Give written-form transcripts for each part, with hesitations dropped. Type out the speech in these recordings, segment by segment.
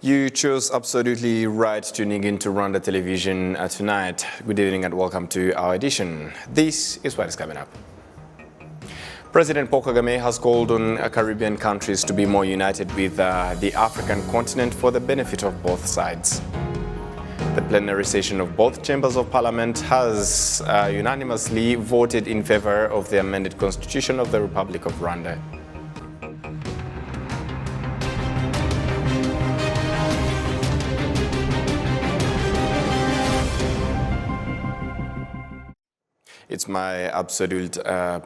You chose absolutely right tuning into Rwanda Television tonight. Good evening and welcome to our edition. This is what is coming up. President Paul Kagame has called on Caribbean countries to be more united with the African continent for the benefit of both sides. The plenary session of both chambers of parliament has unanimously voted in favor of the amended constitution of the Republic of Rwanda. It's my absolute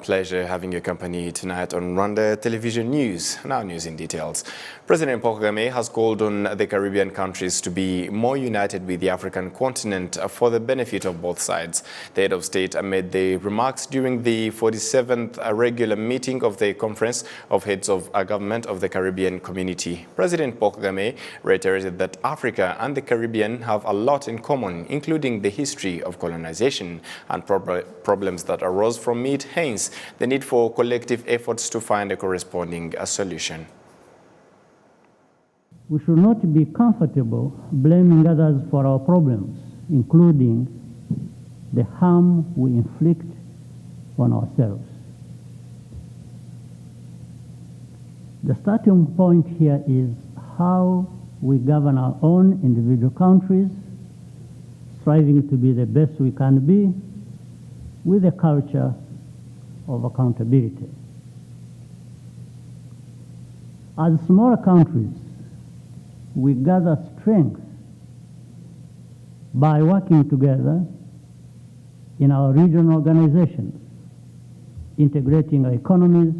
pleasure having your company tonight on Rwanda Television News. Now news in details. President Paul Kagame has called on the Caribbean countries to be more united with the African continent for the benefit of both sides. The head of state made the remarks during the 47th regular meeting of the Conference of Heads of Government of the Caribbean Community. President Paul Kagame reiterated that Africa and the Caribbean have a lot in common, including the history of colonization and problems that arose from it, hence the need for collective efforts to find a corresponding solution. We should not be comfortable blaming others for our problems, including the harm we inflict on ourselves. The starting point here is how we govern our own individual countries, striving to be the best we can be, with a culture of accountability. As smaller countries, we gather strength by working together in our regional organizations, integrating our economies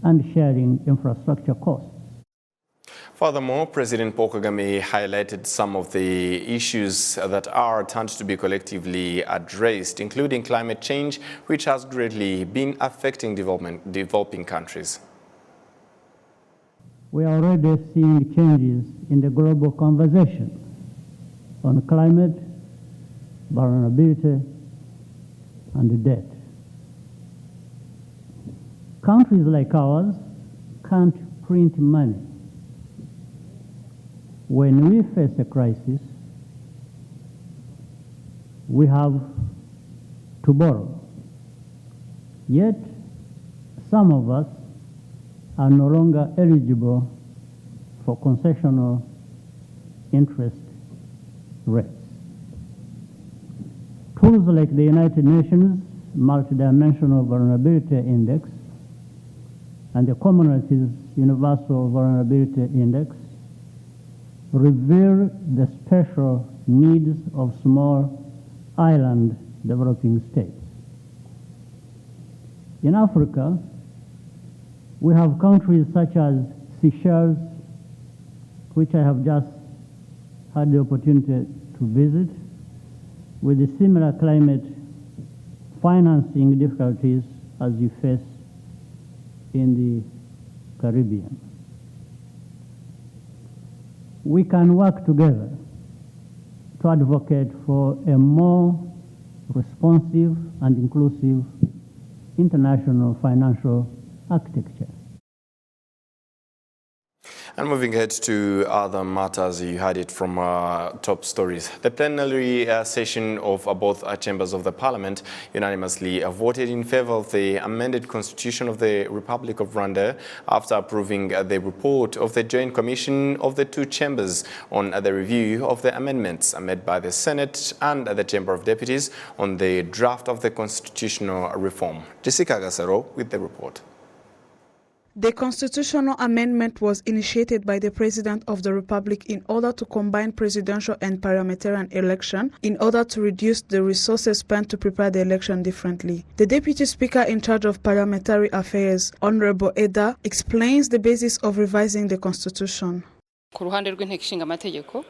and sharing infrastructure costs. Furthermore, President Paul Kagame highlighted some of the issues that are turned to be collectively addressed, including climate change, which has greatly been affecting developing countries. We are already seeing changes in the global conversation on climate, vulnerability, and debt. Countries like ours can't print money. When we face a crisis, we have to borrow. Yet, some of us are no longer eligible for concessional interest rates. Tools like the United Nations Multidimensional Vulnerability Index and the Commonwealth's Universal Vulnerability Index reveal the special needs of small island developing states. In Africa, we have countries such as Seychelles, which I have just had the opportunity to visit, with the similar climate financing difficulties as you face in the Caribbean. We can work together to advocate for a more responsive and inclusive international financial architecture. And moving ahead to other matters, you heard it from top stories. The plenary session of both chambers of the parliament unanimously voted in favor of the amended constitution of the Republic of Rwanda after approving the report of the Joint Commission of the two chambers on the review of the amendments made by the Senate and the Chamber of Deputies on the draft of the constitutional reform. Jessica Gasaro with the report. The constitutional amendment was initiated by the President of the Republic in order to combine presidential and parliamentarian election in order to reduce the resources spent to prepare the election differently. The Deputy Speaker in charge of Parliamentary Affairs, Honorable Eda, explains the basis of revising the constitution. Ku ruhande rw'inteko ishinga amategeko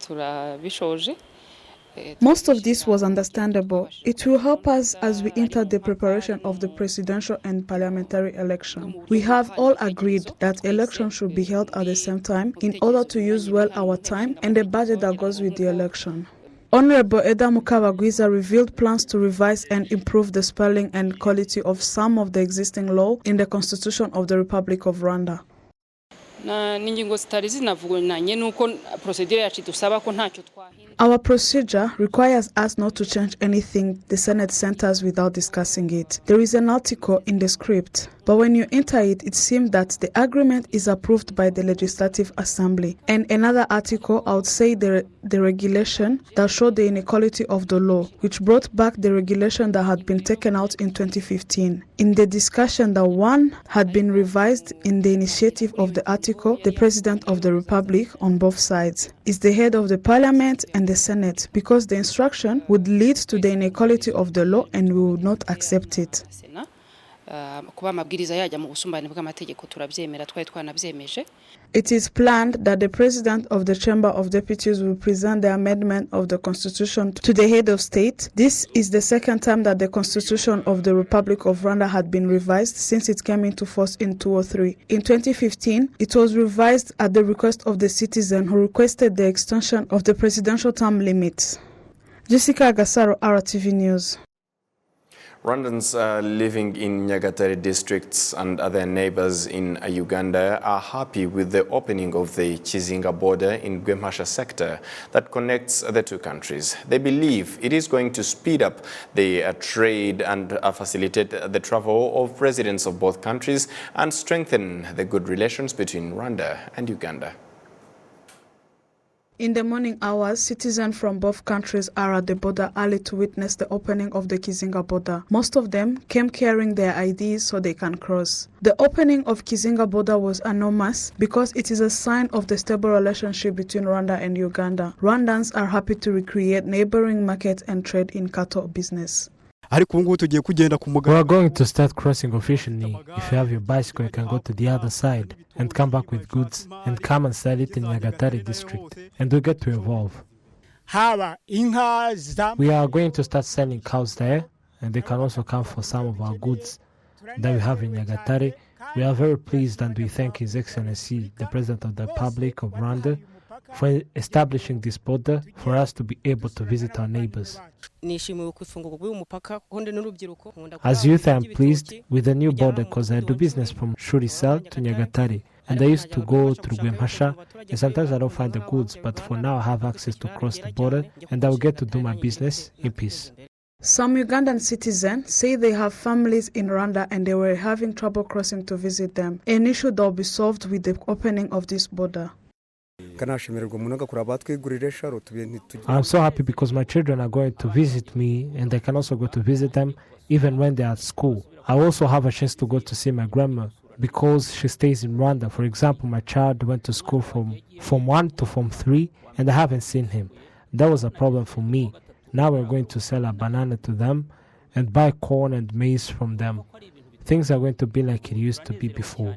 turabishoje. Most of this was understandable. It will help us as we enter the preparation of the presidential and parliamentary election. We have all agreed that elections should be held at the same time in order to use well our time and the budget that goes with the election. Honorable Eda Mukabagwiza revealed plans to revise and improve the spelling and quality of some of the existing law in the Constitution of the Republic of Rwanda. n'ingingo zitari zinavuganye nuko procedure yacu dusaba ko ntacyo twahindura. Our procedure requires us not to change anything the Senate sent us without discussing it. There is an article in the script, but when you enter it, it seems that the agreement is approved by the Legislative Assembly. And another article, I would say the regulation that showed the inequality of the law, which brought back the regulation that had been taken out in 2015. In the discussion, that one had been revised in the initiative of the article, the President of the Republic on both sides is the head of the Parliament and the Senate, because the instruction would lead to the inequality of the law and we would not accept it. It is planned that the President of the Chamber of Deputies will present the amendment of the Constitution to the head of state. This is the second time that the Constitution of the Republic of Rwanda had been revised since it came into force in 2003. In 2015, it was revised at the request of the citizen who requested the extension of the presidential term limits. Jessica Gasaro, RwandaTV News. Rwandans living in Nyagatare districts and their neighbors in Uganda are happy with the opening of the Kizinga border in Gwemasha sector that connects the two countries. They believe it is going to speed up the trade and facilitate the travel of residents of both countries and strengthen the good relations between Rwanda and Uganda. In the morning hours, citizens from both countries are at the border early to witness the opening of the Kizinga border. Most of them came carrying their IDs so they can cross. The opening of Kizinga border was enormous because it is a sign of the stable relationship between Rwanda and Uganda. Rwandans are happy to recreate neighboring markets and trade in cattle business. We are going to start crossing officially. If you have your bicycle, you can go to the other side and come back with goods and come and sell it in Nyagatare district. And we get to evolve. We are going to start selling cows there, and they can also come for some of our goods that we have in Nyagatare. We are very pleased and we thank His Excellency, the President of the Republic of Rwanda, for establishing this border for us to be able to visit our neighbors. As youth, I am pleased with the new border because I do business from Shurisal to Nyagatare, and I used to go through Gwemasha, and sometimes I don't find the goods, but for now I have access to cross the border, and I will get to do my business in peace. Some Ugandan citizens say they have families in Rwanda and they were having trouble crossing to visit them, an issue that will be solved with the opening of this border. I'm so happy because my children are going to visit me and I can also go to visit them even when they are at school. I also have a chance to go to see my grandma because she stays in Rwanda. For example, my child went to school from Form 1 to Form 3 and I haven't seen him. That was a problem for me. Now we're going to sell a banana to them and buy corn and maize from them. Things are going to be like it used to be before.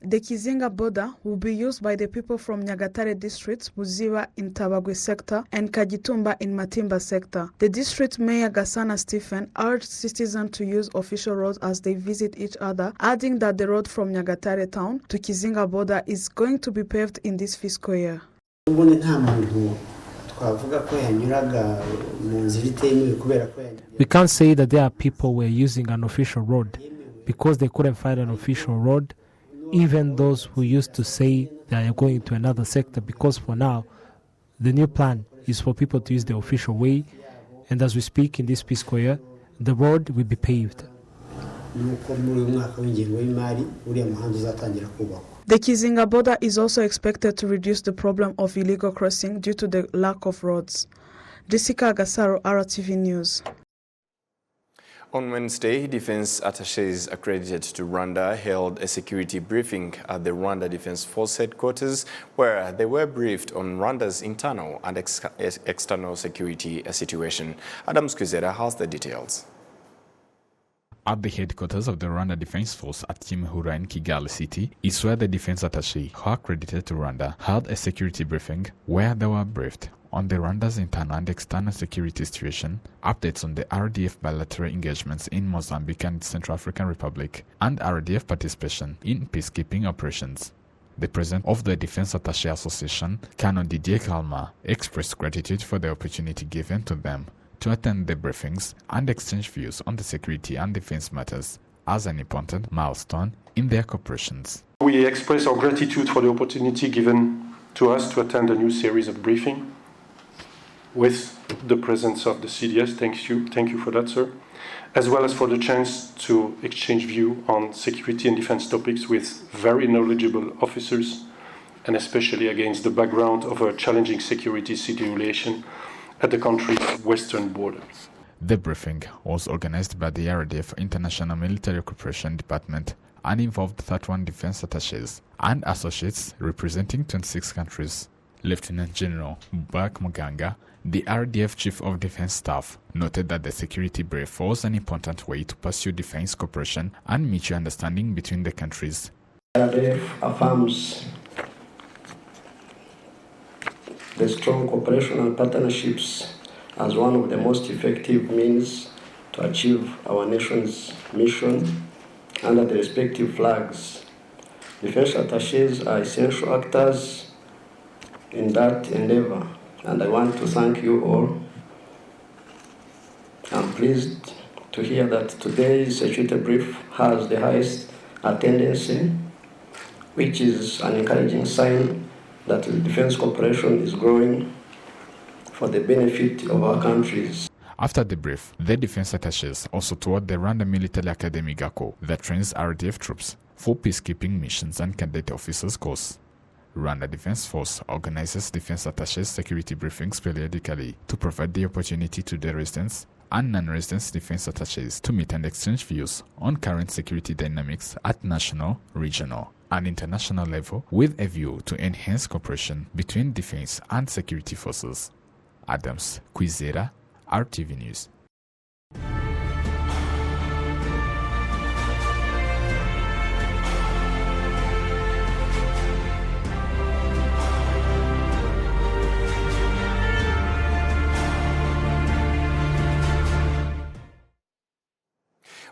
The Kizinga border will be used by the people from Nyagatare districts, Buziba in Tabagwe sector and Kagitumba in Matimba sector. The district mayor Gasana Stephen urged citizens to use official roads as they visit each other, adding that the road from Nyagatare town to Kizinga border is going to be paved in this fiscal year. We can't say that there are people who are using an official road because they couldn't find an official road. Even those who used to say they are going to another sector, because for now, the new plan is for people to use the official way, and as we speak in this fiscal year, the road will be paved. The Kizinga border is also expected to reduce the problem of illegal crossing due to the lack of roads. Jessica Gasaro, RwandaTV News. On Wednesday, defense attachés accredited to Rwanda held a security briefing at the Rwanda Defense Force headquarters, where they were briefed on Rwanda's internal and external security situation. Adam Skuzera has the details. At the headquarters of the Rwanda Defense Force at Kimihurura in Kigali City is where the defense attaché who are accredited to Rwanda held a security briefing where they were briefed on the Rwanda's internal and external security situation, updates on the RDF bilateral engagements in Mozambique and Central African Republic, and RDF participation in peacekeeping operations. The president of the Defense Attaché Association, Colonel Didier Kalma, expressed gratitude for the opportunity given to them to attend the briefings and exchange views on the security and defense matters as an important milestone in their cooperations. We express our gratitude for the opportunity given to us to attend a new series of briefing with the presence of the CDS. Thank you for that, sir. As well as for the chance to exchange view on security and defense topics with very knowledgeable officers, and especially against the background of a challenging security situation at the country's western border. The briefing was organized by the RDF International Military Cooperation Department and involved 31 defense attachés and associates representing 26 countries. Lieutenant General Bak Muganga, the RDF Chief of Defense Staff, noted that the security brief was an important way to pursue defense cooperation and mutual understanding between the countries. RDF affirms the strong cooperation and partnerships as one of the most effective means to achieve our nation's mission under the respective flags. Defense attachés are essential actors in that endeavor, and I want to thank you all. I'm pleased to hear that today's security brief has the highest attendance, which is an encouraging sign that the defense cooperation is growing for the benefit of our countries. After the brief, the defense attachés also toured the Rwanda Military Academy GACO that trains RDF troops for peacekeeping missions and cadet officers course. Rwanda Defense Force organizes defense attachés security briefings periodically to provide the opportunity to the residents and non-residents defense attachés to meet and exchange views on current security dynamics at national, regional, and international level with a view to enhance cooperation between defense and security forces. Adams Kwizera, RTV News.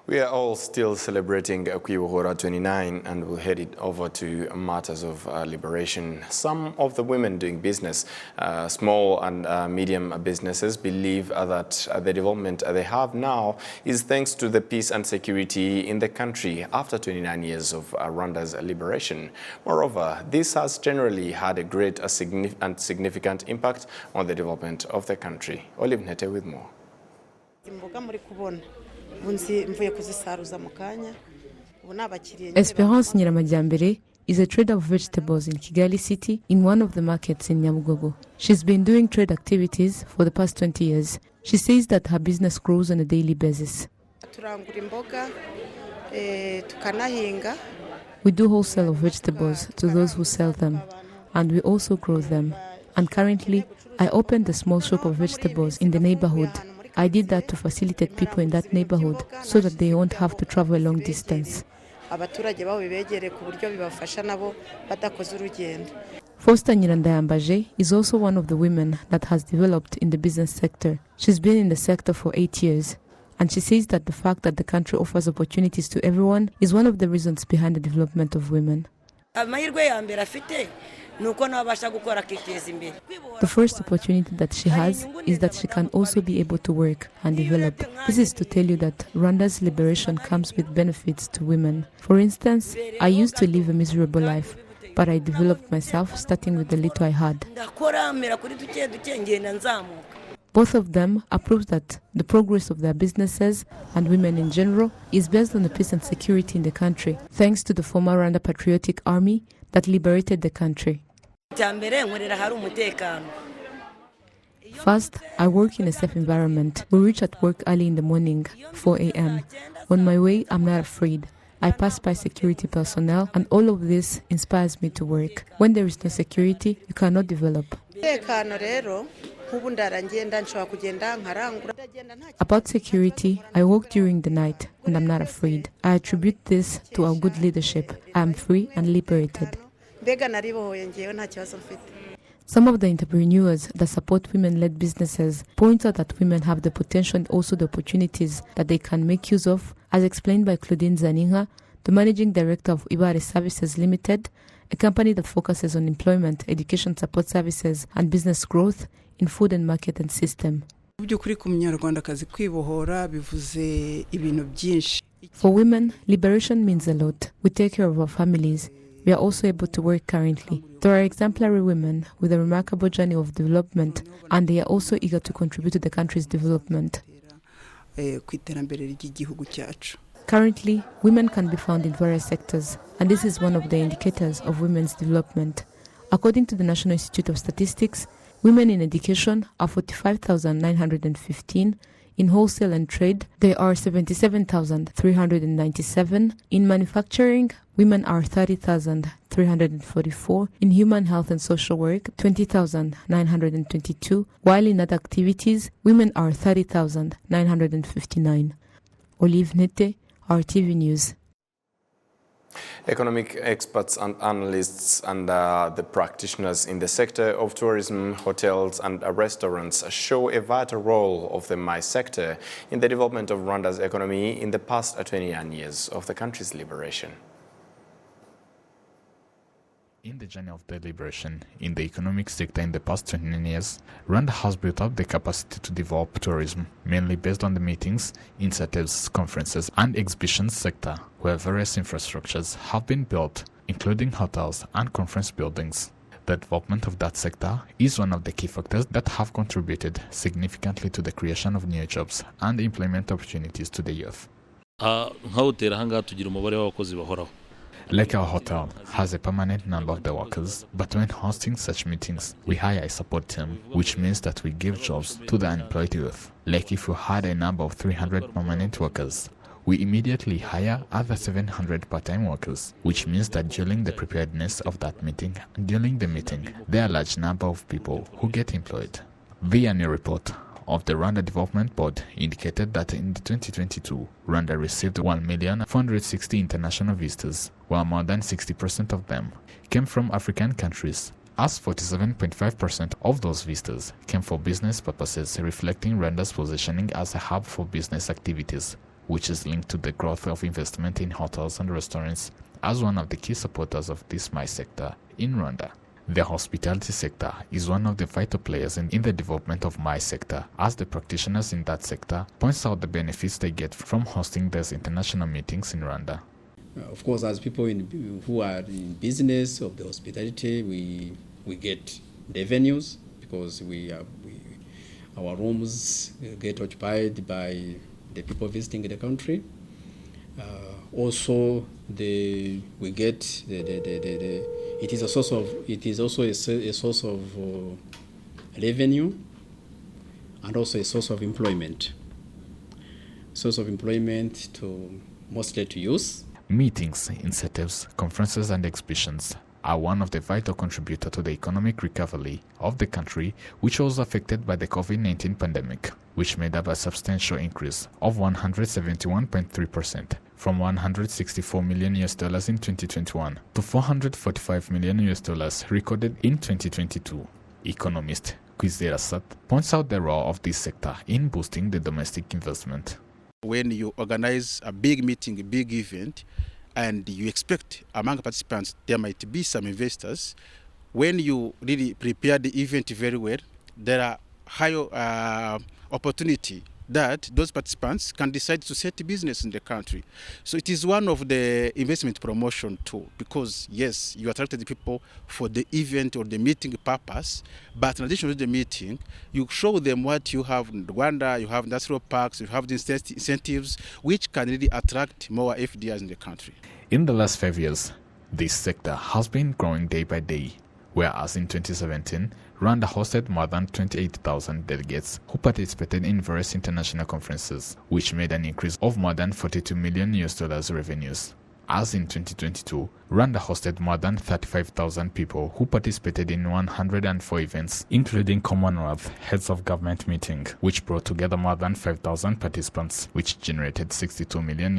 We are all still celebrating Kwibohora 29 and we'll head it over to matters of liberation. Some of the women doing business, small and medium businesses, believe that the development they have now is thanks to the peace and security in the country after 29 years of Rwanda's liberation. Moreover, this has generally had a great and significant impact on the development of the country. Olive Nete with more. Esperance Nyiramajyambere is a trader of vegetables in Kigali City in one of the markets in Nyabugogo. She's been doing trade activities for the past 20 years. She says that her business grows on a daily basis. We do wholesale of vegetables to those who sell them, and we also grow them. And currently, I opened a small shop of vegetables in the neighborhood. I did that to facilitate people in that neighborhood so that they won't have to travel a long distance. Foster Nyirandayambaje is also one of the women that has developed in the business sector. She's been in the sector for 8 years, and she says that the fact that the country offers opportunities to everyone is one of the reasons behind the development of women. The first opportunity that she has is that she can also be able to work and develop. This is to tell you that Rwanda's liberation comes with benefits to women. For instance, I used to live a miserable life, but I developed myself starting with the little I had. Both of them are proof that the progress of their businesses and women in general is based on the peace and security in the country, thanks to the former Rwanda Patriotic Army that liberated the country. First, I work in a safe environment. We reach at work early in the morning, 4 a.m. On my way, I'm not afraid. I pass by security personnel, and all of this inspires me to work. When there is no security, you cannot develop. About security, I walk during the night, and I'm not afraid. I attribute this to our good leadership. I am free and liberated. Some of the entrepreneurs that support women-led businesses point out that women have the potential and also the opportunities that they can make use of, as explained by Claudine Zaninga, the managing director of Ibare Services Limited, a company that focuses on employment, education support services, and business growth in food and market and system. For women, liberation means a lot. We take care of our families. We are also able to work currently. There are exemplary women with a remarkable journey of development, and they are also eager to contribute to the country's development. Currently, women can be found in various sectors, and this is one of the indicators of women's development. According to the National Institute of Statistics, women in education are 45,915. In wholesale and trade, there are 77,397. In manufacturing, women are 30,344. In human health and social work, 20,922. While in other activities, women are 30,959. Olive Nete, RTV News. Economic experts and analysts and the practitioners in the sector of tourism, hotels and restaurants show a vital role of the MICE sector in the development of Rwanda's economy in the past 29 years of the country's liberation. In the journey of the liberation in the economic sector in the past 29 years, Rwanda has built up the capacity to develop tourism, mainly based on the meetings, incentives, conferences and exhibitions sector, where various infrastructures have been built, including hotels and conference buildings. The development of that sector is one of the key factors that have contributed significantly to the creation of new jobs and employment opportunities to the youth. Like our hotel has a permanent number of the workers, but when hosting such meetings, we hire a support team, which means that we give jobs to the unemployed youth. Like if we had a number of 300 permanent workers, we immediately hire other 700 part-time workers, which means that during the preparedness of that meeting and during the meeting, there are a large number of people who get employed. The annual report of the Rwanda Development Board indicated that in 2022, Rwanda received 1,460,000 international visitors, while more than 60% of them came from African countries, as 47.5% of those visitors came for business purposes, reflecting Rwanda's positioning as a hub for business activities, which is linked to the growth of investment in hotels and restaurants as one of the key supporters of this MICE sector in Rwanda. The hospitality sector is one of the vital players in the development of MICE sector, as the practitioners in that sector points out the benefits they get from hosting these international meetings in Rwanda. Of course, as people who are in business of the hospitality, we get revenues because our rooms get occupied by the people visiting the country. Also, we get it is also a source of revenue and also a source of employment. Source of employment mostly to youth. Meetings, incentives, conferences and exhibitions are one of the vital contributors to the economic recovery of the country, which was affected by the COVID-19 pandemic, which made up a substantial increase of 171.3% from $164 million in 2021 to $445 million recorded in 2022. Economist Kwizera Sat points out the role of this sector in boosting the domestic investment. When you organize a big meeting, a big event, and you expect among participants there might be some investors, when you really prepare the event very well, there are higher opportunity that those participants can decide to set a business in the country. So it is one of the investment promotion too, because yes, you attracted the people for the event or the meeting purpose, but in addition to the meeting, you show them what you have in Rwanda, you have industrial parks, you have the incentives, which can really attract more FDIs in the country. In the last 5 years, this sector has been growing day by day, whereas in 2017, Rwanda hosted more than 28,000 delegates who participated in various international conferences, which made an increase of more than $42 million revenues. As in 2022, Rwanda hosted more than 35,000 people who participated in 104 events, including Commonwealth Heads of Government meeting, which brought together more than 5,000 participants, which generated $62 million.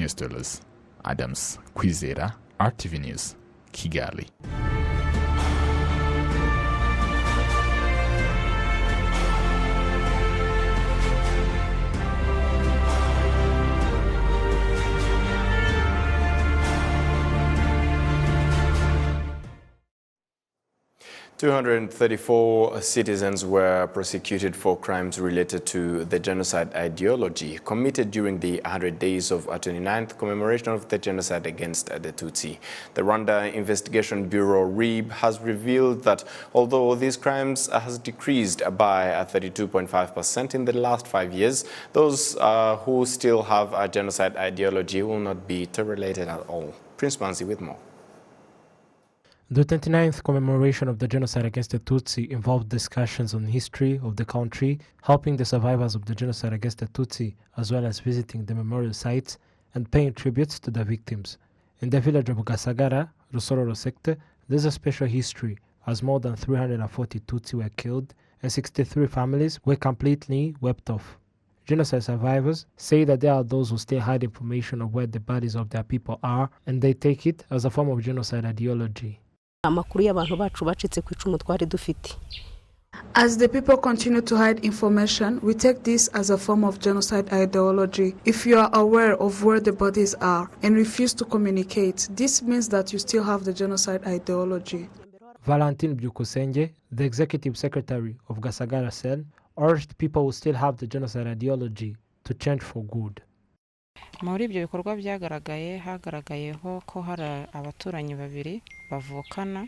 Adams Kwizera, RTV News, Kigali. 234 citizens were prosecuted for crimes related to the genocide ideology committed during the 100 days of 29th commemoration of the genocide against the Tutsi. The Rwanda Investigation Bureau, RIB, has revealed that although these crimes has decreased by 32.5% in the last 5 years, those who still have a genocide ideology will not be tolerated at all. Prince Manzi with more. The 29th commemoration of the genocide against the Tutsi involved discussions on the history of the country, helping the survivors of the genocide against the Tutsi, as well as visiting the memorial sites and paying tributes to the victims. In the village of Gasagara, Rusororo sector, there's a special history, as more than 340 Tutsi were killed and 63 families were completely wiped off. Genocide survivors say that there are those who still hide information of where the bodies of their people are, and they take it as a form of genocide ideology. As the people continue to hide information, we take this as a form of genocide ideology. If you are aware of where the bodies are and refuse to communicate, this means that you still have the genocide ideology. Valentin Byukusenge, the executive secretary of Gasagara Cell, urged people who still have the genocide ideology to change for good. Muri ibyo bikorwa hagaragayeho ko hari abaturanyi babiri bavukana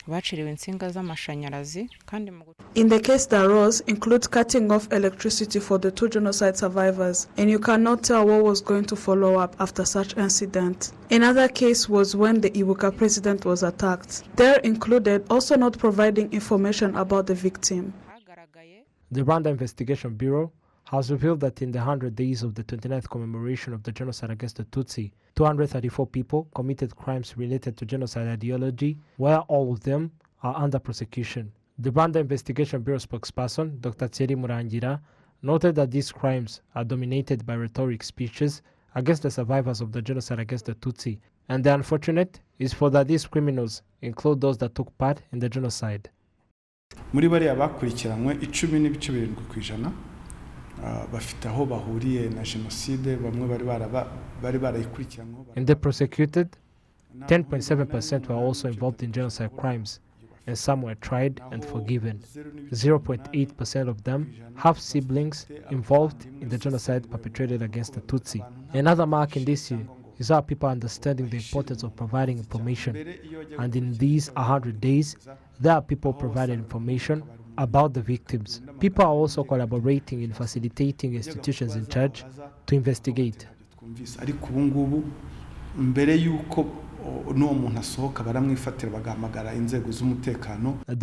baciriwe insinga z'amashanyarazi kandi In the case that arose includes cutting off electricity for the two genocide survivors, and you cannot tell what was going to follow up after such incident. Another case was when the Ibuka president was attacked. There included also not providing information about the victim. The Rwanda Investigation Bureau has revealed that in the 100 days of the 29th commemoration of the genocide against the Tutsi, 234 people committed crimes related to genocide ideology, where all of them are under prosecution. The Rwanda Investigation Bureau spokesperson, Dr. Thierry Murangira, noted that these crimes are dominated by rhetoric speeches against the survivors of the genocide against the Tutsi, and the unfortunate is for that these criminals include those that took part in the genocide. Muri bariya bakurikiranywe 10.7% bafite aho bahuriye na jenoside bamwe bari barayikurikiranywe. And the prosecuted, 10.7% were also involved in genocide crimes, and some were tried and forgiven. 0.8% of them have siblings involved in the genocide perpetrated against the Tutsi. Another mark in this year is our people understanding the importance of providing information. And in these 100 days, there are people providing information about the victims. People are also collaborating in facilitating institutions in charge to investigate. The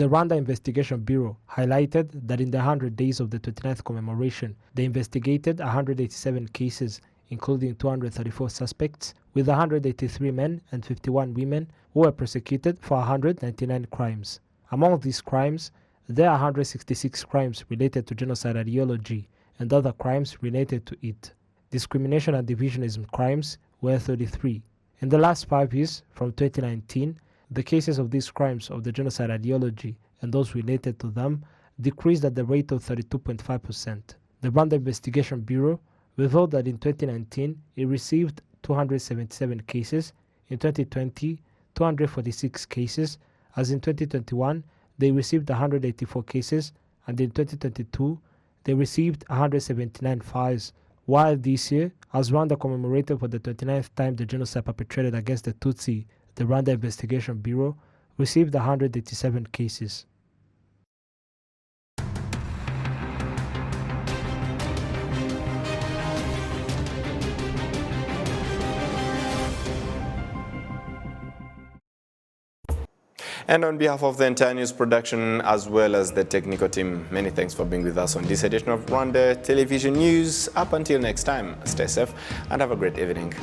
Rwanda Investigation Bureau highlighted that in the 100 days of the 29th commemoration, they investigated 187 cases, including 234 suspects, with 183 men and 51 women who were prosecuted for 199 crimes. Among these crimes, there are 166 crimes related to genocide ideology and other crimes related to it. Discrimination and divisionism crimes were 33. In the last 5 years, from 2019, the cases of these crimes of the genocide ideology and those related to them decreased at the rate of 32.5%. The Rwanda Investigation Bureau revealed that in 2019, it received 277 cases, in 2020, 246 cases, as in 2021, they received 184 cases, and in 2022, they received 179 files, while this year, as Rwanda commemorated for the 29th time the genocide perpetrated against the Tutsi, the Rwanda Investigation Bureau received 187 cases. And on behalf of the entire news production as well as the technical team, many thanks for being with us on this edition of Rwanda Television News. Up until next time, stay safe and have a great evening.